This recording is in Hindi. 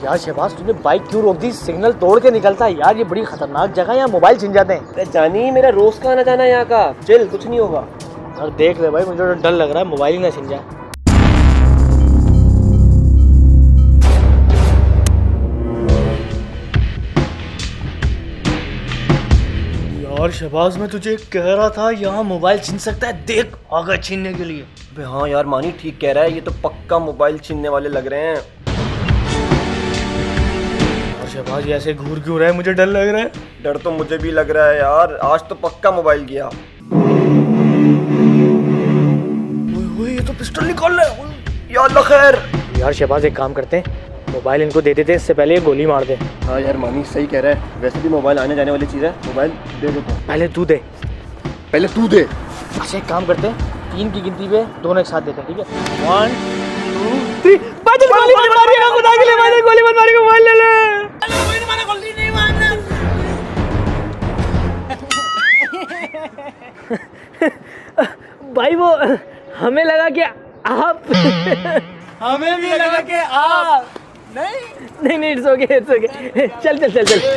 यार शहबाज तूने बाइक क्यों रोक दी? सिग्नल तोड़ के निकलता है यार, ये बड़ी खतरनाक जगह है, यहाँ मोबाइल छिन जाते हैं। अरे जानी, मेरा रोज का आना जाना यहाँ का, चल कुछ नहीं होगा। यार देख ले भाई, मुझे तो डर लग रहा है मोबाइल ही ना छिन जाए। यार शहबाज मैं तुझे कह रहा था यहाँ मोबाइल छीन सकता है, देख आ गए छीनने के लिए। अबे हाँ यार, मानी ठीक कह रहा है, ये तो पक्का मोबाइल छीनने वाले लग रहे हैं। और शहबाज ये ऐसे घूर क्यों रहा है? मुझे डर लग रहा है। डर तो मुझे भी लग रहा है यार, आज तो पक्का मोबाइल गया। ओए ये तो पिस्टल निकाल रहा है। या अल्लाह खैर। यार शहबाज एक काम करते हैं, मोबाइल इनको दे देते, इससे पहले ये गोली मार दे। हाँ यार मानी सही कह रहा है, वैसे भी मोबाइल आने जाने वाली चीज़ है, मोबाइल दे देते हैं। पहले तू दे। पहले तू दे। अच्छा एक काम करते हैं, 3 की गिनती पे दोनों एक साथ देते हैं, ठीक है? 1 2 3। गोली मत मारिएगा, खुदा के लिए भाई, गोली मत मारिएगा, मोबाइल ले ले। भाई वो हमें लगा कि आप हमें भी लगा कि आप नहीं इट्स ओके चल चल चल चल